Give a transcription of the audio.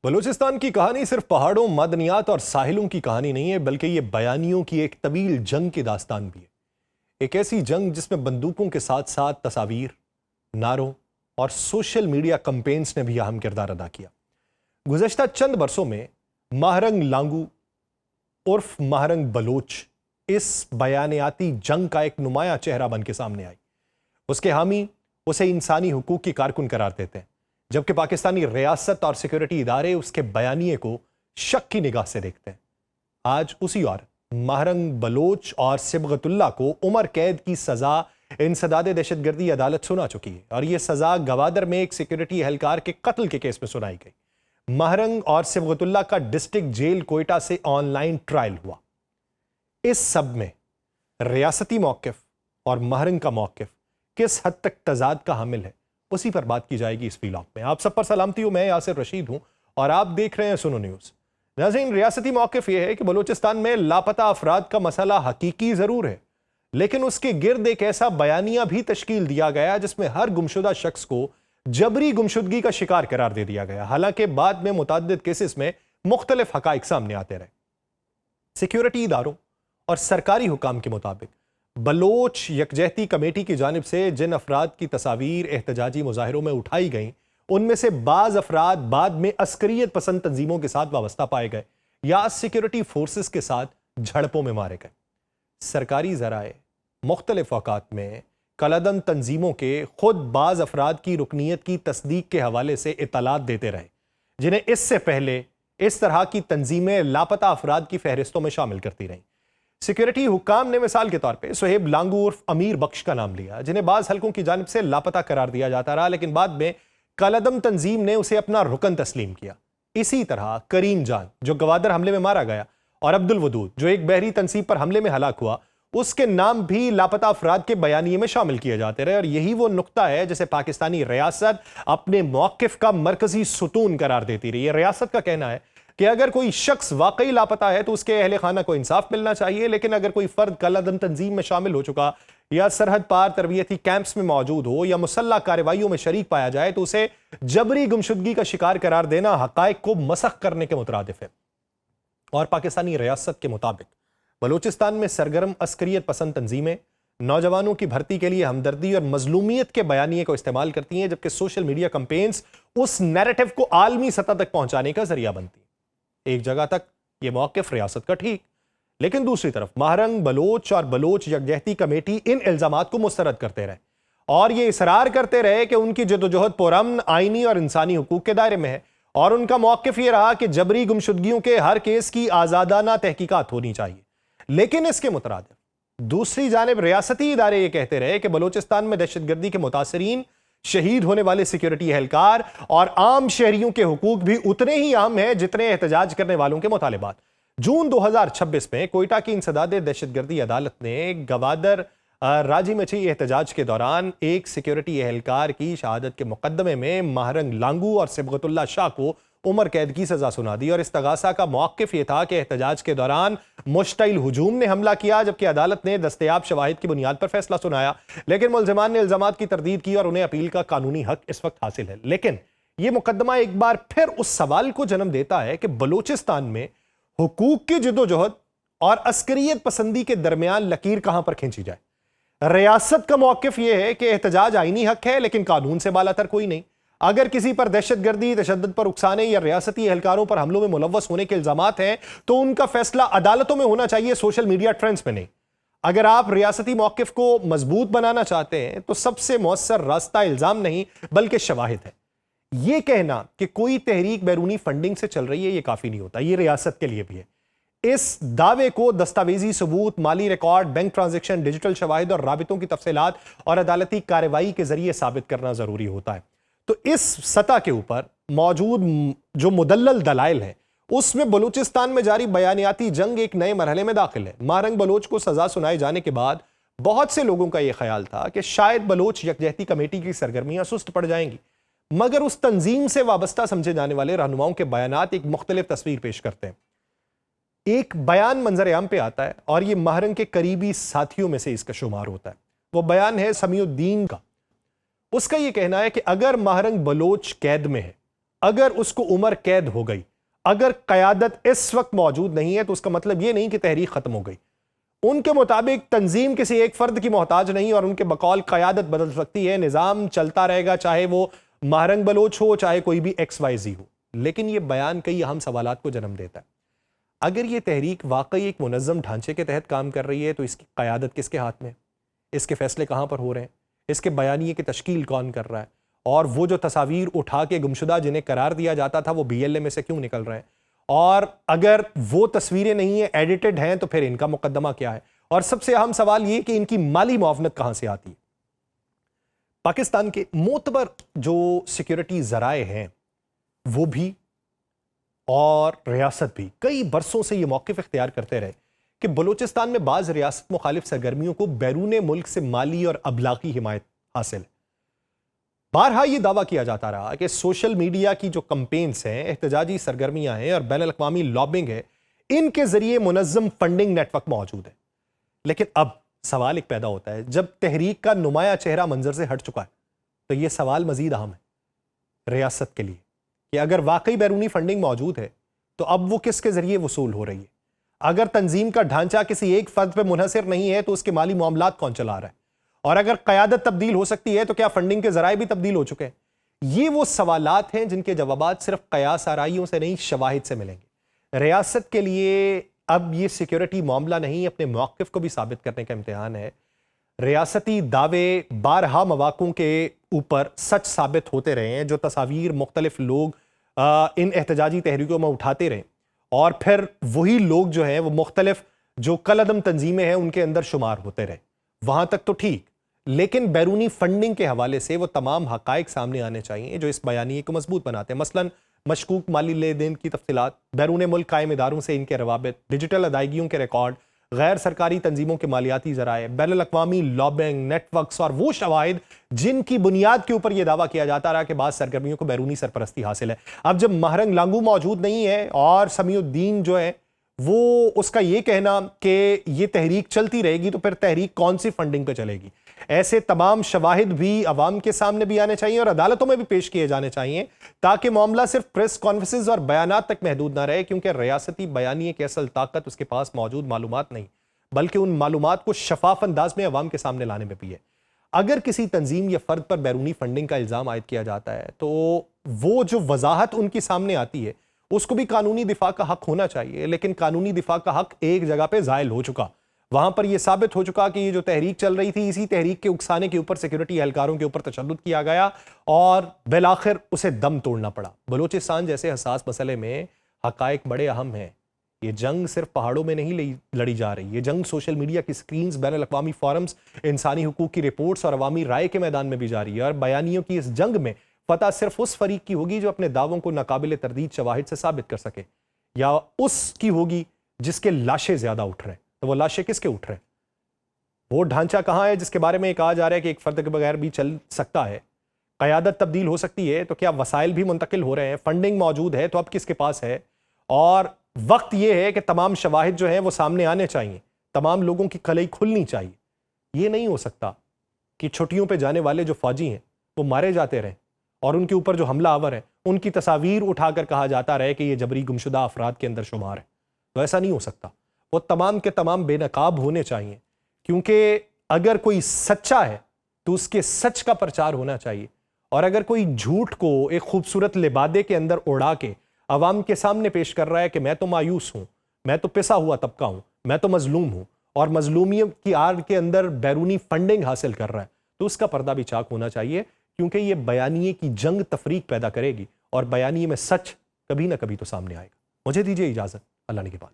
بلوچستان کی کہانی صرف پہاڑوں، معدنیات اور ساحلوں کی کہانی نہیں ہے، بلکہ یہ بیانیوں کی ایک طویل جنگ کی داستان بھی ہے۔ ایک ایسی جنگ جس میں بندوقوں کے ساتھ ساتھ تصاویر، نعروں اور سوشل میڈیا کمپینز نے بھی اہم کردار ادا کیا۔ گزشتہ چند برسوں میں ماہرنگ لانگو عرف ماہرنگ بلوچ اس بیانیاتی جنگ کا ایک نمایاں چہرہ بن کے سامنے آئی۔ اس کے حامی اسے انسانی حقوق کی کارکن قرار دیتے ہیں، جبکہ پاکستانی ریاست اور سیکیورٹی ادارے اس کے بیانیے کو شک کی نگاہ سے دیکھتے ہیں۔ آج اسی عورت ماہرنگ بلوچ اور صبغت اللہ کو عمر قید کی سزا انسداد دہشت گردی عدالت سنا چکی ہے، اور یہ سزا گوادر میں ایک سیکیورٹی اہلکار کے قتل کے کیس میں سنائی گئی۔ ماہرنگ اور صبغت اللہ کا ڈسٹرکٹ جیل کوئٹہ سے آن لائن ٹرائل ہوا۔ اس سب میں ریاستی موقف اور ماہرنگ کا موقف کس حد تک تضاد کا حامل ہے، اسی پر بات کی جائے گی اس ویلاگ میں۔ آپ سب پر سلامتی ہوں، میں یاسر رشید ہوں اور آپ دیکھ رہے ہیں سنو نیوز۔ ناظرین، ریاستی موقف یہ ہے کہ بلوچستان میں لاپتہ افراد کا مسئلہ حقیقی ضرور ہے، لیکن اس کے گرد ایک ایسا بیانیہ بھی تشکیل دیا گیا جس میں ہر گمشدہ شخص کو جبری گمشدگی کا شکار قرار دے دیا گیا، حالانکہ بعد میں متعدد کیسز میں مختلف حقائق سامنے آتے رہے۔ سیکیورٹی اداروں اور سرکاری حکام کے مطابق بلوچ یکجہتی کمیٹی کی جانب سے جن افراد کی تصاویر احتجاجی مظاہروں میں اٹھائی گئیں، ان میں سے بعض افراد بعد میں عسکریت پسند تنظیموں کے ساتھ وابستہ پائے گئے یا سیکیورٹی فورسز کے ساتھ جھڑپوں میں مارے گئے۔ سرکاری ذرائع مختلف اوقات میں کالعدم تنظیموں کے خود بعض افراد کی رکنیت کی تصدیق کے حوالے سے اطلاعات دیتے رہے، جنہیں اس سے پہلے اس طرح کی تنظیمیں لاپتہ افراد کی فہرستوں میں شامل کرتی رہیں۔ سیکیورٹی حکام نے مثال کے طور پہ سہیب لانگو عرف امیر بخش کا نام لیا، جنہیں بعض حلقوں کی جانب سے لاپتہ قرار دیا جاتا رہا، لیکن بعد میں کالعدم تنظیم نے اسے اپنا رکن تسلیم کیا۔ اسی طرح کریم جان، جو گوادر حملے میں مارا گیا، اور عبد الودود، جو ایک بحری تنصیب پر حملے میں ہلاک ہوا، اس کے نام بھی لاپتہ افراد کے بیانیے میں شامل کیے جاتے رہے، اور یہی وہ نقطہ ہے جسے پاکستانی ریاست اپنے موقف کا مرکزی ستون قرار دیتی رہی ہے۔ ریاست کا کہنا ہے کہ اگر کوئی شخص واقعی لاپتہ ہے تو اس کے اہل خانہ کو انصاف ملنا چاہیے، لیکن اگر کوئی فرد کالعدم تنظیم میں شامل ہو چکا یا سرحد پار تربیتی کیمپس میں موجود ہو یا مسلح کارروائیوں میں شریک پایا جائے تو اسے جبری گمشدگی کا شکار قرار دینا حقائق کو مسخ کرنے کے مترادف ہے۔ اور پاکستانی ریاست کے مطابق بلوچستان میں سرگرم عسکریت پسند تنظیمیں نوجوانوں کی بھرتی کے لیے ہمدردی اور مظلومیت کے بیانیے کو استعمال کرتی ہیں، جبکہ سوشل میڈیا کمپینز اس نیریٹو کو عالمی سطح تک پہنچانے کا ذریعہ بنتی ہیں۔ ایک جگہ تک یہ موقف ریاست کا ٹھیک، لیکن دوسری طرف ماہرنگ بلوچ اور بلوچ یکجہتی کمیٹی ان الزامات کو مسترد کرتے رہے اور یہ اصرار کرتے رہے کہ ان کی جدوجہد پرامن، آئینی اور انسانی حقوق کے دائرے میں ہے، اور ان کا موقف یہ رہا کہ جبری گمشدگیوں کے ہر کیس کی آزادانہ تحقیقات ہونی چاہیے۔ لیکن اس کے مترادف دوسری جانب ریاستی ادارے یہ کہتے رہے کہ بلوچستان میں دہشت گردی کے متاثرین، شہید ہونے والے سیکیورٹی اہلکار اور عام شہریوں کے حقوق بھی اتنے ہی عام ہیں جتنے احتجاج کرنے والوں کے مطالبات۔ جون 2026 میں کوئٹہ کی انسداد دہشت گردی عدالت نے گوادر راجی مچھی احتجاج کے دوران ایک سیکیورٹی اہلکار کی شہادت کے مقدمے میں ماہرنگ لانگو اور صبغت اللہ شاہ کو عمر قید کی سزا سنا دی، اور استغاثہ کا موقف یہ تھا کہ احتجاج کے دوران مشتعل ہجوم نے حملہ کیا، جبکہ عدالت نے دستیاب شواہد کی بنیاد پر فیصلہ سنایا، لیکن ملزمان نے الزامات کی تردید کی اور انہیں اپیل کا قانونی حق اس وقت حاصل ہے۔ لیکن یہ مقدمہ ایک بار پھر اس سوال کو جنم دیتا ہے کہ بلوچستان میں حقوق کی جدوجہد اور عسکریت پسندی کے درمیان لکیر کہاں پر کھینچی جائے۔ ریاست کا موقف یہ ہے کہ احتجاج آئینی حق ہے، لیکن قانون سے بالاتر کوئی نہیں۔ اگر کسی پر دہشت گردی، تشدد پر اکسانے یا ریاستی اہلکاروں پر حملوں میں ملوث ہونے کے الزامات ہیں تو ان کا فیصلہ عدالتوں میں ہونا چاہیے، سوشل میڈیا ٹرینڈز میں نہیں۔ اگر آپ ریاستی موقف کو مضبوط بنانا چاہتے ہیں تو سب سے مؤثر راستہ الزام نہیں بلکہ شواہد ہے۔ یہ کہنا کہ کوئی تحریک بیرونی فنڈنگ سے چل رہی ہے یہ کافی نہیں ہوتا، یہ ریاست کے لیے بھی ہے۔ اس دعوے کو دستاویزی ثبوت، مالی ریکارڈ، بینک ٹرانزیکشن، ڈیجیٹل شواہد اور رابطوں کی تفصیلات اور عدالتی کارروائی کے ذریعے ثابت کرنا ضروری ہوتا ہے۔ تو اس سطح کے اوپر موجود جو مدلل دلائل ہیں اس میں بلوچستان میں جاری بیانیاتی جنگ ایک نئے مرحلے میں داخل ہے۔ ماہرنگ بلوچ کو سزا سنائے جانے کے بعد بہت سے لوگوں کا یہ خیال تھا کہ شاید بلوچ یکجہتی کمیٹی کی سرگرمیاں سست پڑ جائیں گی، مگر اس تنظیم سے وابستہ سمجھے جانے والے رہنماؤں کے بیانات ایک مختلف تصویر پیش کرتے ہیں۔ ایک بیان منظر عام پہ آتا ہے اور یہ ماہرنگ کے قریبی ساتھیوں میں سے اس کا شمار ہوتا ہے۔ وہ بیان ہے سمیع الدین کا۔ اس کا یہ کہنا ہے کہ اگر ماہرنگ بلوچ قید میں ہے اگر اس کو عمر قید ہو گئی، اگر قیادت اس وقت موجود نہیں ہے تو اس کا مطلب یہ نہیں کہ تحریک ختم ہو گئی۔ ان کے مطابق تنظیم کسی ایک فرد کی محتاج نہیں اور ان کے بقول قیادت بدل سکتی ہے، نظام چلتا رہے گا، چاہے وہ مہرنگ بلوچ ہو، چاہے کوئی بھی ایکس وائی زی ہو۔ لیکن یہ بیان کئی اہم سوالات کو جنم دیتا ہے۔ اگر یہ تحریک واقعی ایک منظم ڈھانچے کے تحت کام کر رہی ہے تو اس کی قیادت کس کے ہاتھ میں ہے؟ اس کے فیصلے کہاں پر ہو رہے ہیں؟ اس کے بیانیے کی تشکیل کون کر رہا ہے؟ اور وہ جو تصاویر اٹھا کے گمشدہ جنہیں قرار دیا جاتا تھا وہ بی ایل اے میں سے کیوں نکل رہے ہیں؟ اور اگر وہ تصویریں نہیں ہیں، ایڈیٹڈ ہیں، تو پھر ان کا مقدمہ کیا ہے؟ اور سب سے اہم سوال یہ کہ ان کی مالی معاونت کہاں سے آتی ہے؟ پاکستان کے معتبر جو سیکیورٹی ذرائع ہیں وہ بھی اور ریاست بھی کئی برسوں سے یہ موقف اختیار کرتے رہے کہ بلوچستان میں بعض ریاست مخالف سرگرمیوں کو بیرون ملک سے مالی اور ابلاغی حمایت حاصل ہے۔ بارہا یہ دعویٰ کیا جاتا رہا کہ سوشل میڈیا کی جو کمپینز ہیں، احتجاجی سرگرمیاں ہیں اور بین الاقوامی لابنگ ہے، ان کے ذریعے منظم فنڈنگ نیٹ ورک موجود ہے۔ لیکن اب سوال ایک پیدا ہوتا ہے، جب تحریک کا نمایاں چہرہ منظر سے ہٹ چکا ہے تو یہ سوال مزید اہم ہے ریاست کے لیے کہ اگر واقعی بیرونی فنڈنگ موجود ہے تو اب وہ کس کے ذریعے وصول ہو رہی ہے؟ اگر تنظیم کا ڈھانچہ کسی ایک فرد پہ منحصر نہیں ہے تو اس کے مالی معاملات کون چلا رہا ہے؟ اور اگر قیادت تبدیل ہو سکتی ہے تو کیا فنڈنگ کے ذرائع بھی تبدیل ہو چکے ہیں؟ یہ وہ سوالات ہیں جن کے جوابات صرف قیاس آرائیوں سے نہیں، شواہد سے ملیں گے۔ ریاست کے لیے اب یہ سیکیورٹی معاملہ نہیں، اپنے موقف کو بھی ثابت کرنے کا امتحان ہے۔ ریاستی دعوے بارہا مواقعوں کے اوپر سچ ثابت ہوتے رہے ہیں، جو تصاویر مختلف لوگ ان احتجاجی تحریکوں میں اٹھاتے رہے اور پھر وہی لوگ جو ہیں وہ مختلف جو کل عدم تنظیمیں ہیں ان کے اندر شمار ہوتے رہے، وہاں تک تو ٹھیک، لیکن بیرونی فنڈنگ کے حوالے سے وہ تمام حقائق سامنے آنے چاہیے جو اس بیانیے کو مضبوط بناتے ہیں۔ مثلاً مشکوک مالی لین دین کی تفصیلات، بیرون ملک قائم اداروں سے ان کے روابط، ڈیجیٹل ادائیگیوں کے ریکارڈ، غیر سرکاری تنظیموں کے مالیاتی ذرائع، بین الاقوامی لابنگ نیٹ ورکس اور وہ شواہد جن کی بنیاد کے اوپر یہ دعویٰ کیا جاتا رہا کہ بعض سرگرمیوں کو بیرونی سرپرستی حاصل ہے۔ اب جب مہرنگ لانگو موجود نہیں ہے اور سمیع الدین جو ہے وہ اس کا یہ کہنا کہ یہ تحریک چلتی رہے گی تو پھر تحریک کون سی فنڈنگ پہ چلے گی؟ ایسے تمام شواہد بھی عوام کے سامنے بھی آنے چاہیے اور عدالتوں میں بھی پیش کیے جانے چاہیے تاکہ معاملہ صرف پریس کانفرنسز اور بیانات تک محدود نہ رہے، کیونکہ ریاستی بیانیے کی اصل طاقت اس کے پاس موجود معلومات نہیں بلکہ ان معلومات کو شفاف انداز میں عوام کے سامنے لانے میں بھی ہے۔ اگر کسی تنظیم یا فرد پر بیرونی فنڈنگ کا الزام عائد کیا جاتا ہے تو وہ جو وضاحت ان کی سامنے آتی ہے اس کو بھی قانونی دفاع کا حق ہونا چاہیے، لیکن قانونی دفاع کا حق ایک جگہ پہ زائل ہو چکا۔ وہاں پر یہ ثابت ہو چکا کہ یہ جو تحریک چل رہی تھی، اسی تحریک کے اکسانے کے اوپر سیکیورٹی اہلکاروں کے اوپر تشدد کیا گیا اور بالآخر اسے دم توڑنا پڑا۔ بلوچستان جیسے حساس مسئلے میں حقائق بڑے اہم ہیں۔ یہ جنگ صرف پہاڑوں میں نہیں لڑی جا رہی، یہ جنگ سوشل میڈیا کی سکرینز، بین الاقوامی فورمز، انسانی حقوق کی رپورٹس اور عوامی رائے کے میدان میں بھی جاری ہے۔ اور بیانیوں کی اس جنگ میں فتح صرف اس فریق کی ہوگی جو اپنے دعووں کو ناقابل تردید شواہد سے ثابت کر سکے، یا اس کی ہوگی جس کے لاشیں زیادہ اٹھ رہے ہیں۔ تو وہ لاشیں کس کے اٹھ رہے ہیں؟ وہ ڈھانچہ کہاں ہے جس کے بارے میں کہا جا رہا ہے کہ ایک فرد کے بغیر بھی چل سکتا ہے؟ قیادت تبدیل ہو سکتی ہے تو کیا وسائل بھی منتقل ہو رہے ہیں؟ فنڈنگ موجود ہے تو اب کس کے پاس ہے؟ اور وقت یہ ہے کہ تمام شواہد جو ہیں وہ سامنے آنے چاہیے، تمام لوگوں کی کھلئی کھلنی چاہیے۔ یہ نہیں ہو سکتا کہ چھٹیوں پہ جانے والے جو فوجی ہیں وہ مارے جاتے رہیں اور ان کے اوپر جو حملہ آور ہیں ان کی تصاویر اٹھا کر کہا جاتا رہے کہ یہ جبری گمشدہ افراد کے اندر شمار ہے۔ تو ایسا نہیں ہو سکتا، وہ تمام کے تمام بے نقاب ہونے چاہیے، کیونکہ اگر کوئی سچا ہے تو اس کے سچ کا پرچار ہونا چاہیے، اور اگر کوئی جھوٹ کو ایک خوبصورت لبادے کے اندر اڑا کے عوام کے سامنے پیش کر رہا ہے کہ میں تو مایوس ہوں، میں تو پسا ہوا طبقہ ہوں، میں تو مظلوم ہوں، اور مظلومیت کی آڑ کے اندر بیرونی فنڈنگ حاصل کر رہا ہے، تو اس کا پردہ بھی چاک ہونا چاہیے، کیونکہ یہ بیانیے کی جنگ تفریق پیدا کرے گی اور بیانیے میں سچ کبھی نہ کبھی تو سامنے آئے گا۔ مجھے دیجیے اجازت، اللہ نگہبان۔